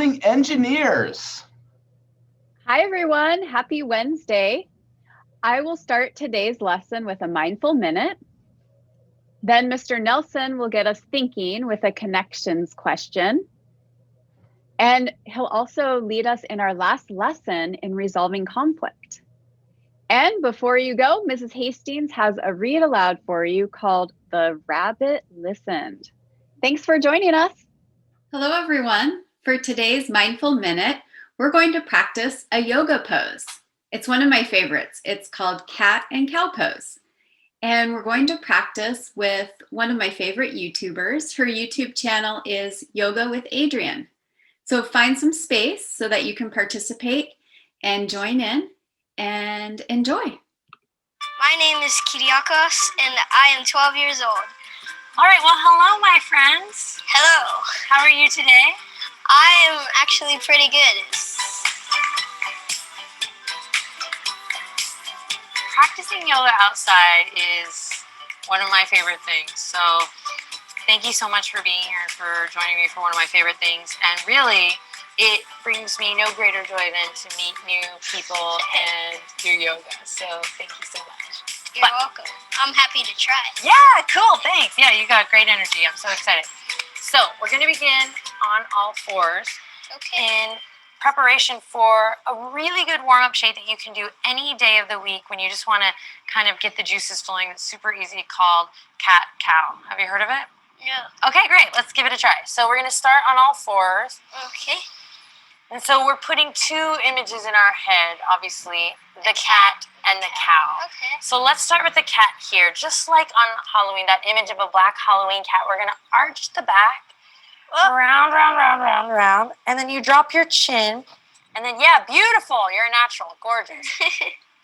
morning, engineers. Hi, everyone. Happy Wednesday. I will start today's lesson with a mindful minute. Then Mr. Nelson will get us thinking with a connections question. And he'll also lead us in our last lesson in resolving conflict. And before you go, Mrs. Hastings has a read aloud for you called The Rabbit Listened. Thanks for joining us. Hello, everyone. For today's Mindful Minute, we're going to practice a yoga pose. It's one of my favorites. It's called Cat and Cow Pose. And we're going to practice with one of my favorite YouTubers. Her YouTube channel is Yoga with Adriene. So find some space so that you can participate and join in and enjoy. My name is Kyriakos and I am 12 years old. All right, well, hello, my friends. Hello. How are you today? I am actually pretty good. Practicing yoga outside is one of my favorite things. So thank you so much for being here, for joining me for one of my favorite things. And really, it brings me no greater joy than to meet new people and do yoga. So thank you so much. You're welcome. I'm happy to try. Yeah, cool, thanks. Yeah, you got great energy. I'm so excited. So we're going to begin on all fours in preparation for a really good warm-up shape that you can do any day of the week when you just want to kind of get the juices flowing. It's super easy, called cat-cow. Have you heard of it? Yeah. Okay, great. Let's give it a try. So we're going to start on all fours. Okay. And so we're putting two images in our head, obviously, the cat and the cow. Okay. So let's start with the cat here. Just like on Halloween, that image of a black Halloween cat, we're going to arch the back, round, round, round, round, round, and then you drop your chin, and then, yeah, beautiful. You're a natural. Gorgeous.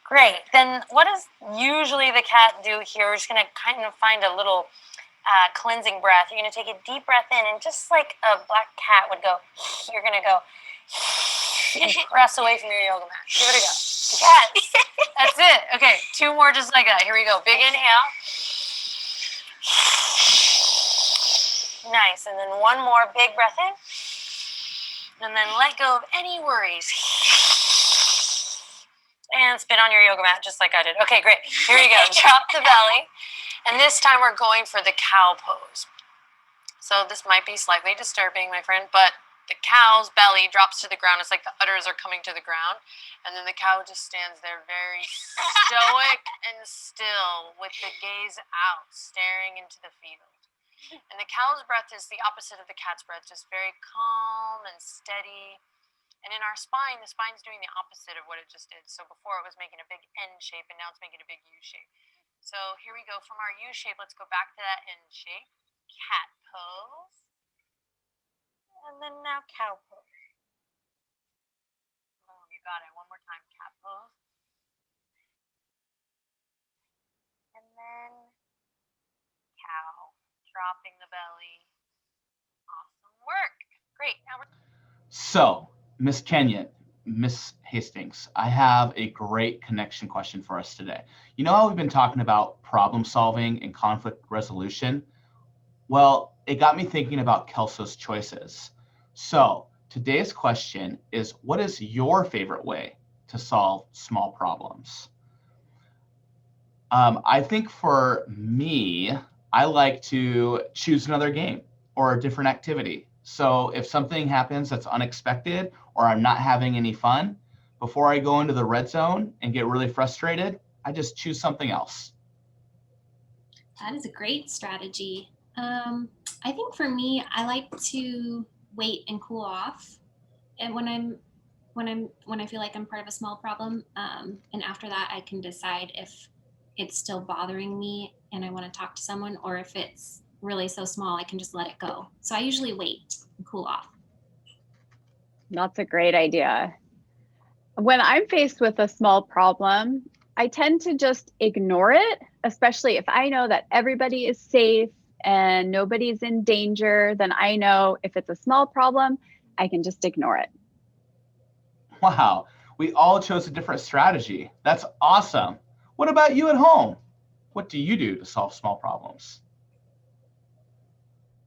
Great. Then what does usually the cat do here? We're just going to kind of find a little cleansing breath. You're going to take a deep breath in, and just like a black cat would go, you're going to go and press away from your yoga mat. Give it a go. Yes. That's it. Okay, two more just like that. Here we go. Big inhale. Nice. And then one more big breath in. And then let go of any worries. And spin on your yoga mat just like I did. Okay, great. Here we go. Drop the belly. And this time we're going for the cow pose. So this might be slightly disturbing, my friend, but the cow's belly drops to the ground. It's like the udders are coming to the ground. And then the cow just stands there very stoic and still with the gaze out, staring into the field. And the cow's breath is the opposite of the cat's breath, just very calm and steady. And in our spine, the spine's doing the opposite of what it just did. So before it was making a big N shape, and now it's making a big U shape. So here we go. From our U shape, let's go back to that N shape. Cat pose. And then now cow pose. Oh, you got it. One more time, cat pose. And then cow, dropping the belly. Awesome work. Great. Now we're... So, Miss Kenyon, Miss Hastings, I have a great connection question for us today. You know how we've been talking about problem solving and conflict resolution? Well, it got me thinking about Kelso's choices. So today's question is, what is your favorite way to solve small problems? I think for me, I like to choose another game or a different activity. So if something happens that's unexpected or I'm not having any fun, before I go into the red zone and get really frustrated, I just choose something else. That is a great strategy. I think for me, I like to wait and cool off, and when I feel like I'm part of a small problem, and after that I can decide if it's still bothering me and I want to talk to someone, or if it's really so small I can just let it go. So I usually wait and cool off. That's a great idea. When I'm faced with a small problem, I tend to just ignore it, especially if I know that everybody is safe and nobody's in danger. Then I know if it's a small problem, I can just ignore it. Wow, we all chose a different strategy. That's awesome. What about you at home? What do you do to solve small problems?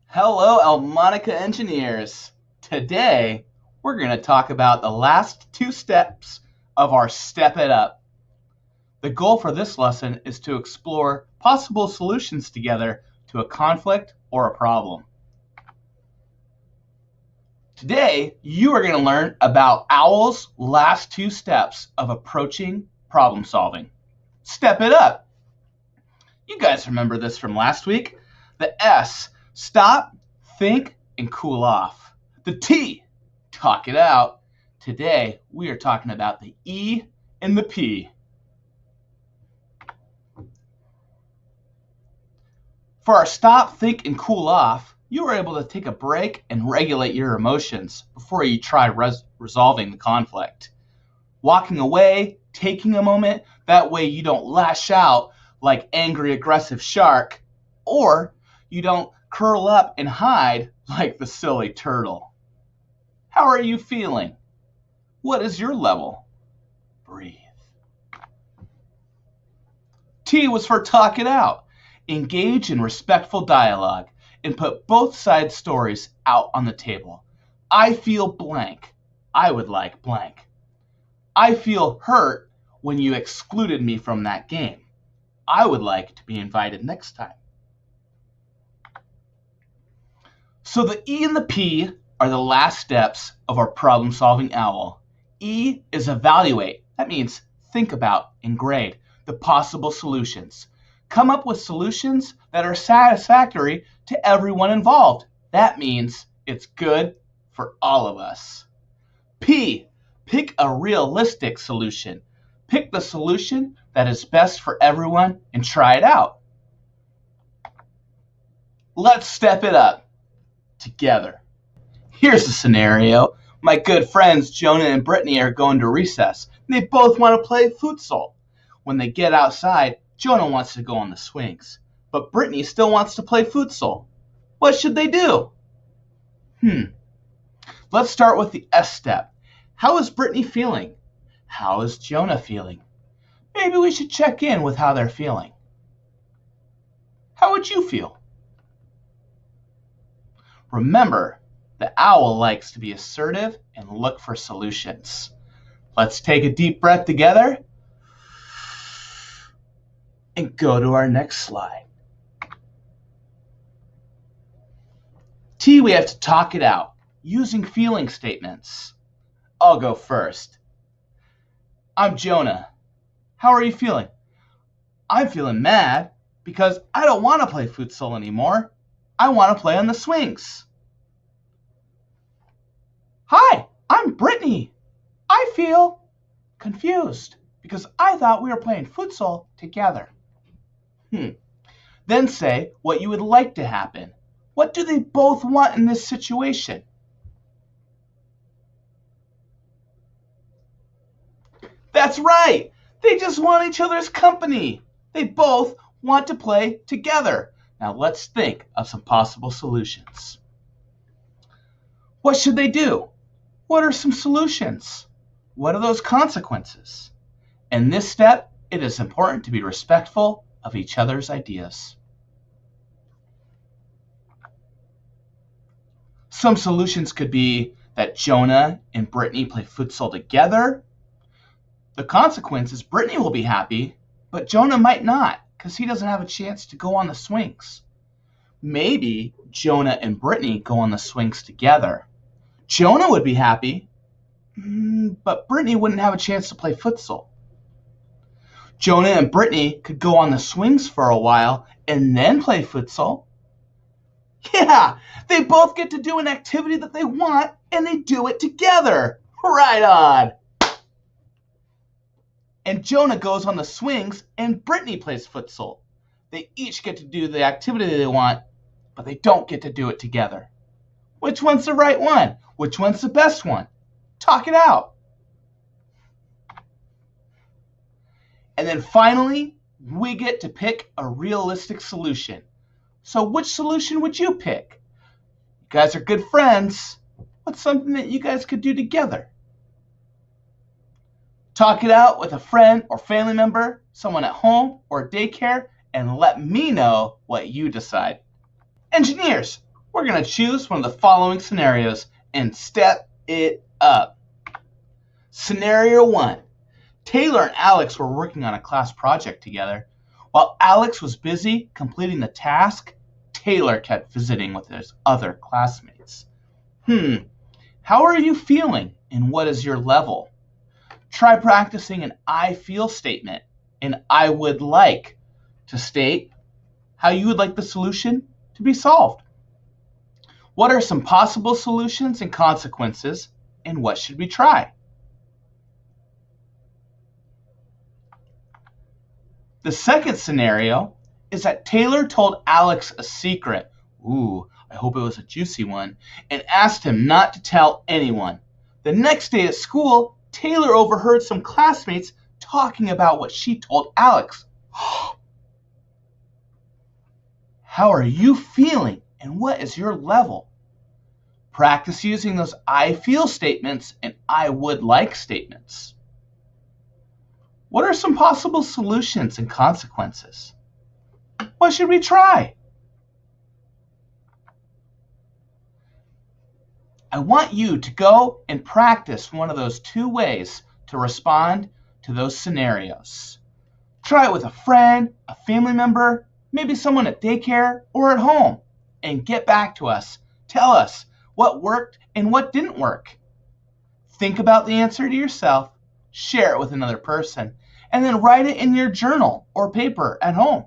Hello, Elmonica engineers. Today, we're going to talk about the last 2 steps of our Step It Up. The goal for this lesson is to explore possible solutions together to a conflict or a problem. Today, you are going to learn about Owl's last 2 steps of approaching problem solving. Step it up. You guys remember this from last week? The S, stop, think, and cool off. The T, talk it out. Today, we are talking about the E and the P. For our stop, think, and cool off, you were able to take a break and regulate your emotions before you try resolving the conflict. Walking away, taking a moment, that way you don't lash out like angry, aggressive shark, or you don't curl up and hide like the silly turtle. How are you feeling? What is your level? Breathe. T was for talk it out. Engage in respectful dialogue and put both sides' stories out on the table. I feel blank. I would like blank. I feel hurt when you excluded me from that game. I would like to be invited next time. So the E and the P are the last steps of our problem-solving owl. E is evaluate. That means think about and grade the possible solutions. Come up with solutions that are satisfactory to everyone involved. That means it's good for all of us. P, pick a realistic solution. Pick the solution that is best for everyone and try it out. Let's step it up together. Here's the scenario. My good friends Jonah and Brittany are going to recess. They both want to play futsal. When they get outside, Jonah wants to go on the swings, but Brittany still wants to play futsal. What should they do? Let's start with the S step. How is Brittany feeling? How is Jonah feeling? Maybe we should check in with how they're feeling. How would you feel? Remember, the owl likes to be assertive and look for solutions. Let's take a deep breath together and go to our next slide. T, we have to talk it out using feeling statements. I'll go first. I'm Jonah. How are you feeling? I'm feeling mad because I don't want to play futsal anymore. I want to play on the swings. Hi, I'm Brittany. I feel confused because I thought we were playing futsal together. Then say what you would like to happen. What do they both want in this situation? That's right. They just want each other's company. They both want to play together. Now let's think of some possible solutions. What should they do? What are some solutions? What are those consequences? In this step, it is important to be respectful of each other's ideas. Some solutions could be that Jonah and Brittany play futsal together. The consequence is Brittany will be happy, but Jonah might not because he doesn't have a chance to go on the swings. Maybe Jonah and Brittany go on the swings together. Jonah would be happy, but Brittany wouldn't have a chance to play futsal. Jonah and Brittany could go on the swings for a while and then play futsal. Yeah, they both get to do an activity that they want and they do it together. Right on. And Jonah goes on the swings and Brittany plays futsal. They each get to do the activity they want, but they don't get to do it together. Which one's the right one? Which one's the best one? Talk it out. And then finally, we get to pick a realistic solution. So which solution would you pick? You guys are good friends. What's something that you guys could do together? Talk it out with a friend or family member, someone at home or daycare, and let me know what you decide. Engineers, we're going to choose one of the following scenarios and step it up. Scenario 1. Taylor and Alex were working on a class project together. While Alex was busy completing the task, Taylor kept visiting with his other classmates. How are you feeling and what is your level? Try practicing an I feel statement and I would like to state how you would like the solution to be solved. What are some possible solutions and consequences, and what should we try? The second scenario is that Taylor told Alex a secret. Ooh, I hope it was a juicy one, and asked him not to tell anyone. The next day at school, Taylor overheard some classmates talking about what she told Alex. How are you feeling and what is your level? Practice using those I feel statements and I would like statements. What are some possible solutions and consequences? What should we try? I want you to go and practice one of those two ways to respond to those scenarios. Try it with a friend, a family member, maybe someone at daycare or at home, and get back to us. Tell us what worked and what didn't work. Think about the answer to yourself, share it with another person, and then write it in your journal or paper at home.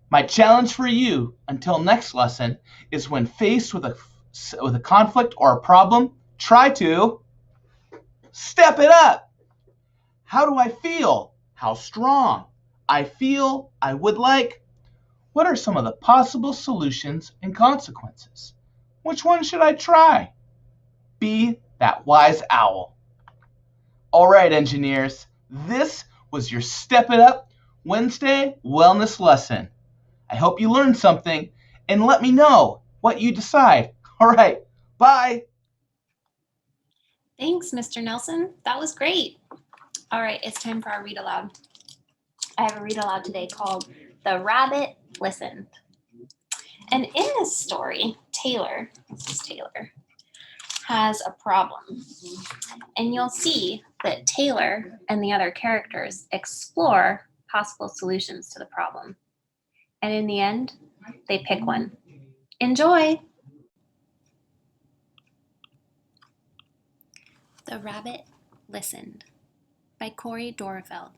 My challenge for you until next lesson is when faced with a conflict or a problem, try to step it up. How do I feel? How strong? I feel, I would like. What are some of the possible solutions and consequences? Which one should I try? Be that wise owl. All right, engineers, this was your Step It Up Wednesday wellness lesson. I hope you learned something and let me know what you decide. All right, bye. Thanks, Mr. Nelson. That was great. All right, it's time for our read aloud. I have a read aloud today called The Rabbit Listened. And in this story, Taylor, this is Taylor, has a problem. And you'll see that Taylor and the other characters explore possible solutions to the problem. And in the end, they pick one. Enjoy! The Rabbit Listened by Corey Dorfeld.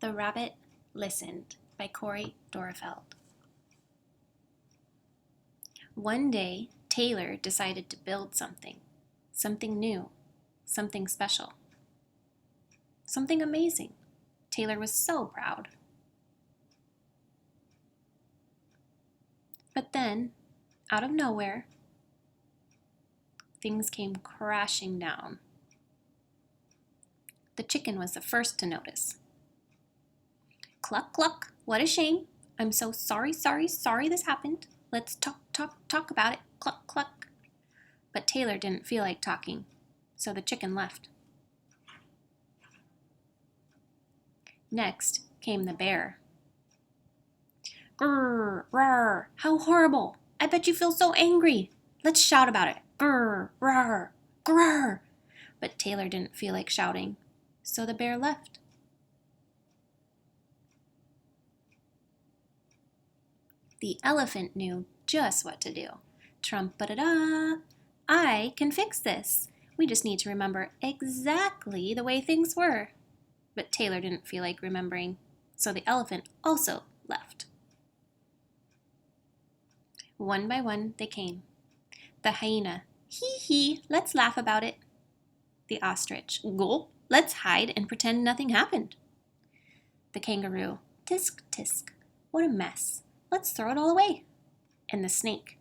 The Rabbit Listened by Corey Dorfeld. One day, Taylor decided to build something new, something special, something amazing. Taylor was so proud. But then, out of nowhere, things came crashing down. The chicken was the first to notice. Cluck, cluck, what a shame. I'm so sorry this happened. Let's talk about it. Cluck, cluck. But Taylor didn't feel like talking, so the chicken left. Next came the bear. Grrr, rawr, how horrible. I bet you feel so angry. Let's shout about it. Grrr, rawr, grrr. But Taylor didn't feel like shouting, so the bear left. The elephant knew just what to do. Trump-a-da-da! I can fix this. We just need to remember exactly the way things were. But Taylor didn't feel like remembering, so the elephant also left. One by one they came. The hyena, hee hee, let's laugh about it. The ostrich, gulp, let's hide and pretend nothing happened. The kangaroo, tisk tisk, what a mess. Let's throw it all away. And the snake,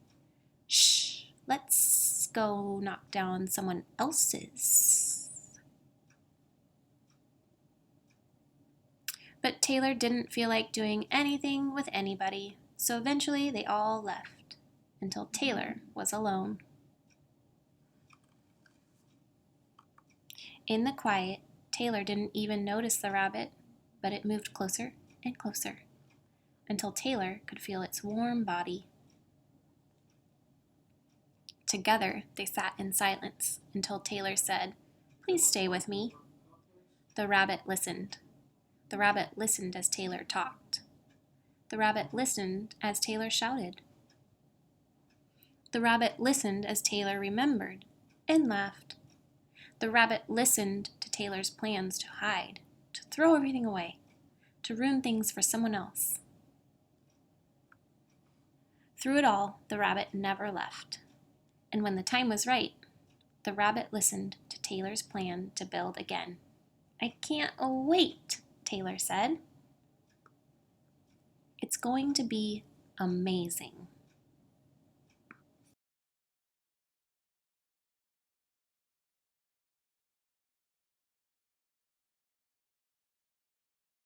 shh, let's go knock down someone else's. But Taylor didn't feel like doing anything with anybody, so eventually they all left, until Taylor was alone. In the quiet, Taylor didn't even notice the rabbit, but it moved closer and closer, until Taylor could feel its warm body. Together, they sat in silence until Taylor said, "Please stay with me." The rabbit listened. The rabbit listened as Taylor talked. The rabbit listened as Taylor shouted. The rabbit listened as Taylor remembered and laughed. The rabbit listened to Taylor's plans to hide, to throw everything away, to ruin things for someone else. Through it all, the rabbit never left. And when the time was right, the rabbit listened to Taylor's plan to build again. "I can't wait," Taylor said. "It's going to be amazing."